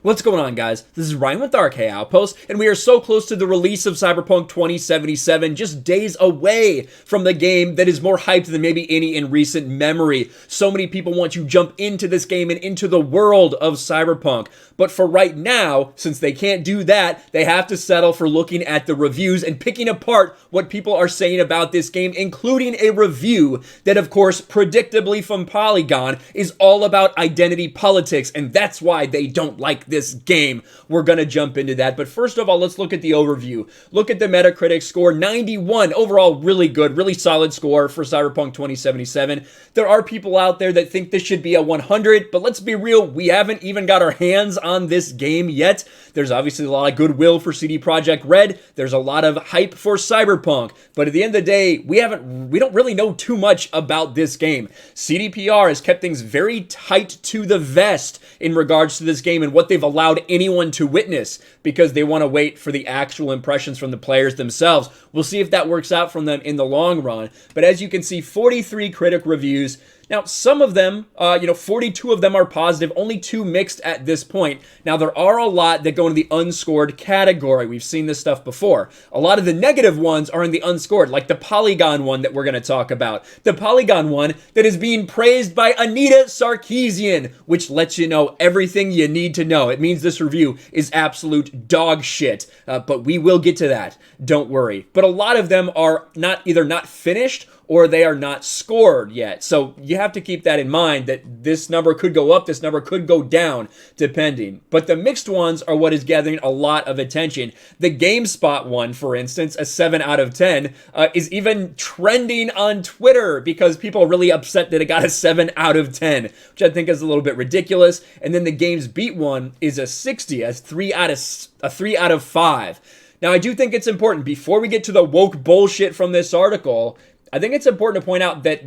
What's going on, guys? This is Ryan with RK Outpost, and we are so close to the release of Cyberpunk 2077, just days away from the game that is more hyped than maybe any in recent memory. So many people want to jump into this game and into the world of Cyberpunk, but for right now, since they can't do that, they have to settle for looking at the reviews and picking apart what people are saying about this game, including a review that, of course, predictably from Polygon, is all about identity politics, and that's why they don't like this game. We're gonna jump into that, but first of all, let's look at the overview. Look at the Metacritic score, 91. Overall, really good, really solid score for Cyberpunk 2077. There are people out there that think this should be a 100, but let's be real, we haven't even got our hands on this game yet. There's obviously a lot of goodwill for CD Projekt Red. There's a lot of hype for Cyberpunk, but at the end of the day, we don't really know too much about this game. CDPR has kept things very tight to the vest in regards to this game and what they've allowed anyone to witness, because they want to wait for the actual impressions from the players themselves. We'll see if that works out from them in the long run. But as you can see, 43 critic reviews. Now, some of them, 42 of them are positive, only 2 mixed at this point. Now, there are a lot that go into the unscored category. We've seen this stuff before. A lot of the negative ones are in the unscored, like the Polygon one that we're going to talk about. The Polygon one that is being praised by Anita Sarkeesian, which lets you know everything you need to know. It means this review is absolute dog shit, but we will get to that. Don't worry. But a lot of them are either not finished or they are not scored yet. So you have to keep that in mind, that this number could go up, this number could go down, depending. But the mixed ones are what is gathering a lot of attention. The GameSpot one, for instance, a 7 out of 10, is even trending on Twitter because people are really upset that it got a 7 out of 10, which I think is a little bit ridiculous. And then the Games Beat one is a 60, a 3 out of 5. Now, I do think it's important, before we get to the woke bullshit from this article, I think it's important to point out that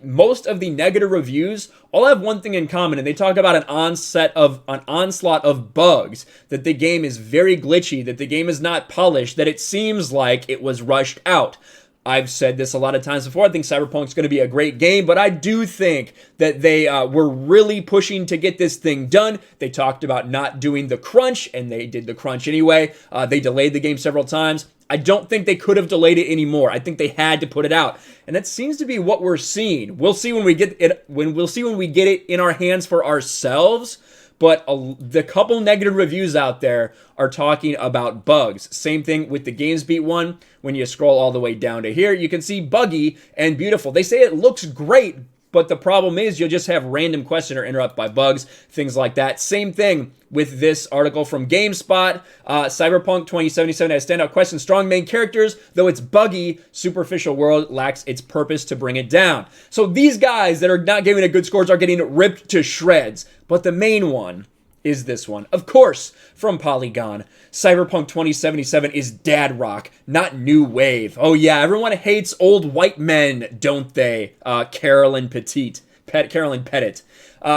most of the negative reviews all have one thing in common, and they talk about an onslaught of bugs, that the game is very glitchy, that the game is not polished, that it seems like it was rushed out. I've said this a lot of times before. I think Cyberpunk's going to be a great game, but I do think that they were really pushing to get this thing done. They talked about not doing the crunch, and they did the crunch anyway. They delayed the game several times. I don't think they could have delayed it anymore. I think they had to put it out, and that seems to be what we're seeing. We'll see when we get it. When we get it in our hands for ourselves. But the couple negative reviews out there are talking about bugs. Same thing with the Games Beat one. When you scroll all the way down to here, you can see buggy and beautiful. They say it looks great, but the problem is you'll just have random questions or interrupted by bugs, things like that. Same thing with this article from GameSpot. Cyberpunk 2077 has standout questions, strong main characters, though its buggy, superficial world lacks its purpose to bring it down. So these guys that are not giving it good scores are getting ripped to shreds. But the main one is this one. Of course, from Polygon, Cyberpunk 2077 is dad rock, not new wave. Oh yeah, everyone hates old white men, don't they? Carolyn Pettit.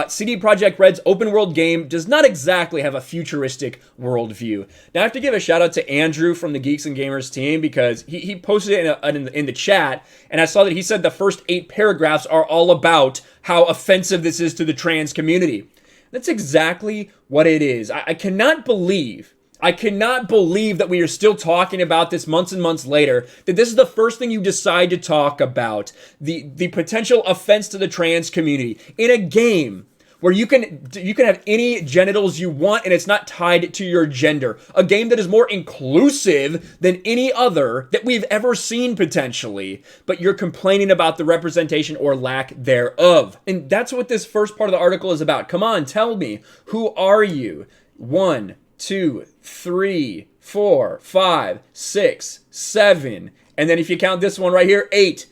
CD Projekt Red's open world game does not exactly have a futuristic worldview. Now I have to give a shout out to Andrew from the Geeks and Gamers team, because he posted it in the chat, and I saw that he said the first 8 paragraphs are all about how offensive this is to the trans community. That's exactly what it is. I cannot believe that we are still talking about this months and months later, that this is the first thing you decide to talk about, the potential offense to the trans community in a game where you can have any genitals you want and it's not tied to your gender. A game that is more inclusive than any other that we've ever seen potentially, but you're complaining about the representation or lack thereof. And that's what this first part of the article is about. Come on, tell me, who are you? 1, 2, 3, 4, 5, 6, 7, and then if you count this one right here, 8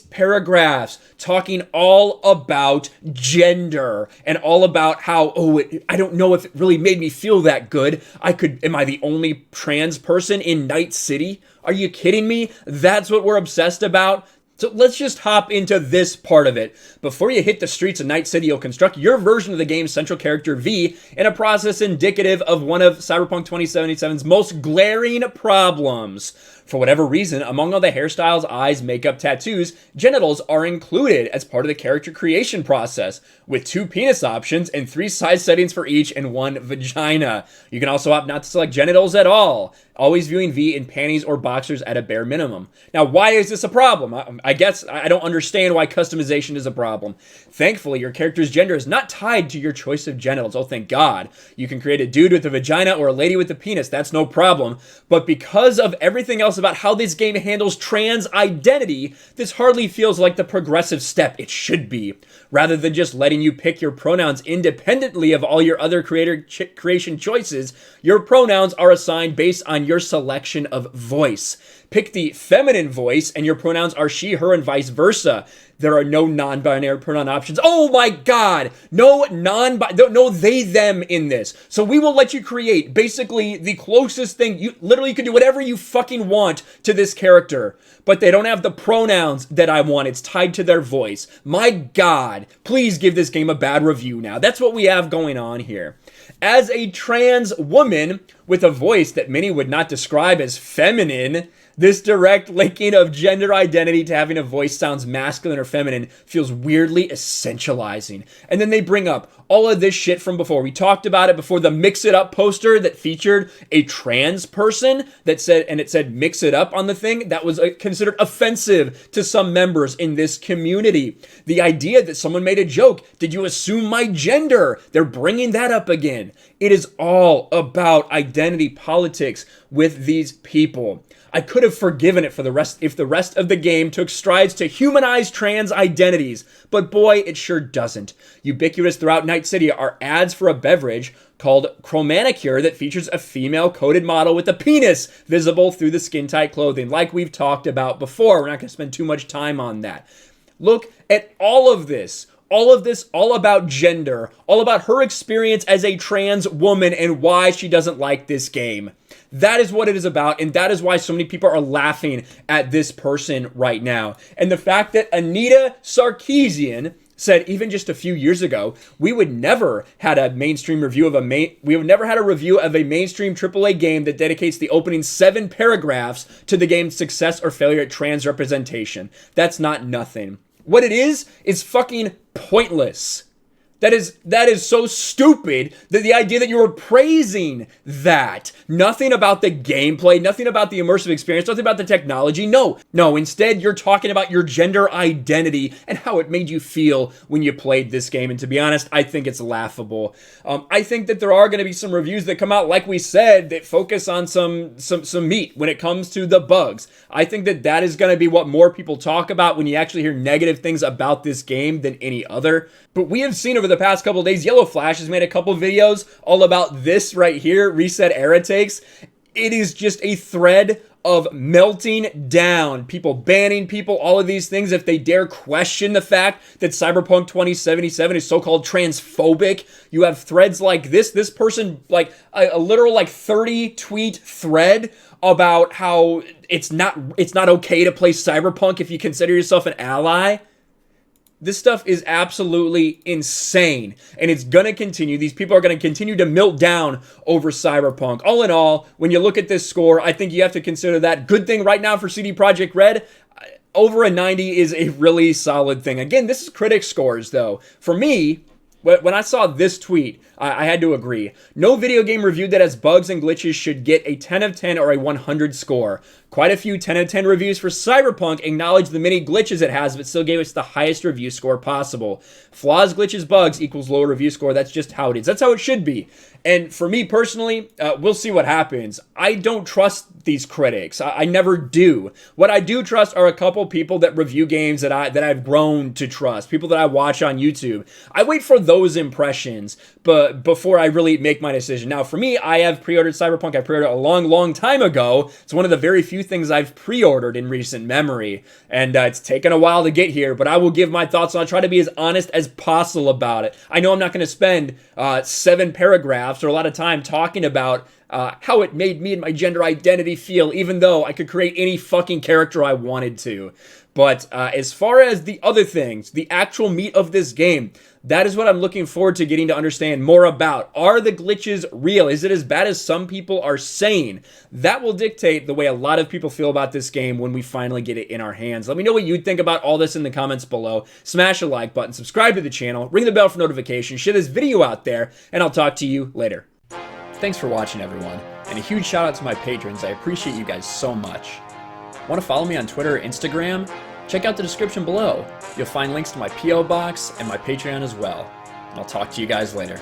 paragraphs talking all about gender and all about how, I don't know if it really made me feel that good. Am I the only trans person in Night City? Are you kidding me? That's what we're obsessed about? So let's just hop into this part of it. Before you hit the streets of Night City, you'll construct your version of the game's central character V in a process indicative of one of Cyberpunk 2077's most glaring problems. For whatever reason, among all the hairstyles, eyes, makeup, tattoos, genitals are included as part of the character creation process, with 2 penis options and 3 size settings for each and 1 vagina. You can also opt not to select genitals at all, always viewing V in panties or boxers at a bare minimum. Now, why is this a problem? I guess I don't understand why customization is a problem. Thankfully, your character's gender is not tied to your choice of genitals. Oh, thank God. You can create a dude with a vagina or a lady with a penis. That's no problem. But because of everything else about how this game handles trans identity, this hardly feels like the progressive step it should be. Rather than just letting you pick your pronouns independently of all your other creation choices, your pronouns are assigned based on your selection of voice. Pick the feminine voice and your pronouns are she, her, and vice versa. There are no non-binary pronoun options. Oh my God! No they, them in this. So we will let you create basically the closest thing. You literally can do whatever you fucking want to this character, but they don't have the pronouns that I want. It's tied to their voice. My God, please give this game a bad review now. That's what we have going on here. As a trans woman with a voice that many would not describe as feminine, this direct linking of gender identity to having a voice sounds masculine or feminine feels weirdly essentializing. And then they bring up all of this shit from before. We talked about it before, the Mix It Up poster that featured a trans person that said, and it said Mix It Up on the thing. That was considered offensive to some members in this community. The idea that someone made a joke, did you assume my gender? They're bringing that up again. It is all about identity politics with these people. I could have forgiven it for the rest if the rest of the game took strides to humanize trans identities, but boy, it sure doesn't. Ubiquitous throughout Night City are ads for a beverage called Chromanicure that features a female coded model with a penis visible through the skin-tight clothing, like we've talked about before. We're not going to spend too much time on that. Look at all of this, all about gender, all about her experience as a trans woman and why she doesn't like this game. That is what it is about, and that is why so many people are laughing at this person right now. And the fact that Anita Sarkeesian said even just a few years ago, we would never had a mainstream review of we would never had a review of a mainstream AAA game that dedicates the opening 7 paragraphs to the game's success or failure at trans representation. That's not nothing. What it is fucking pointless. That is so stupid that the idea that you were praising that. Nothing about the gameplay, nothing about the immersive experience, nothing about the technology. No, instead you're talking about your gender identity and how it made you feel when you played this game. And to be honest, I think it's laughable. I think that there are going to be some reviews that come out, like we said, that focus on some meat when it comes to the bugs. I think that is going to be what more people talk about when you actually hear negative things about this game than any other. But we have seen over the past couple of days, Yellow Flash has made a couple videos all about this right here, Reset Era Takes. It is just a thread of melting down, people banning people, all of these things if they dare question the fact that Cyberpunk 2077 is so-called transphobic. You have threads like this person, like a literal like 30 tweet thread about how it's not okay to play Cyberpunk if you consider yourself an ally. This stuff is absolutely insane, and it's going to continue. These people are going to continue to melt down over Cyberpunk. All in all, when you look at this score, I think you have to consider that. Good thing right now for CD Projekt Red, over a 90 is a really solid thing. Again, this is critic scores, though. For me, when I saw this tweet, I had to agree. No video game review that has bugs and glitches should get a 10 of 10 or a 100 score. Quite a few 10 of 10 reviews for Cyberpunk acknowledge the many glitches it has, but still gave us the highest review score possible. Flaws, glitches, bugs equals lower review score. That's just how it is. That's how it should be. And for me personally, we'll see what happens. I don't trust these critics. I never do. What I do trust are a couple people that review games that I've grown to trust. People that I watch on YouTube. I wait for those impressions, but before I really make my decision. Now, for me, I have pre-ordered Cyberpunk. I pre-ordered it a long, long time ago. It's one of the very few things I've pre-ordered in recent memory, and it's taken a while to get here, but I will give my thoughts, and I'll try to be as honest as possible about it. I know I'm not going to spend 7 paragraphs or a lot of time talking about how it made me and my gender identity feel, even though I could create any fucking character I wanted to. But as far as the other things, the actual meat of this game, that is what I'm looking forward to getting to understand more about. Are the glitches real? Is it as bad as some people are saying? That will dictate the way a lot of people feel about this game when we finally get it in our hands. Let me know what you think about all this in the comments below. Smash a like button, subscribe to the channel, ring the bell for notifications, share this video out there, and I'll talk to you later. Thanks for watching, everyone, and a huge shout out to my patrons. I appreciate you guys so much. Want to follow me on Twitter or Instagram? Check out the description below. You'll find links to my P.O. box and my Patreon as well. And I'll talk to you guys later.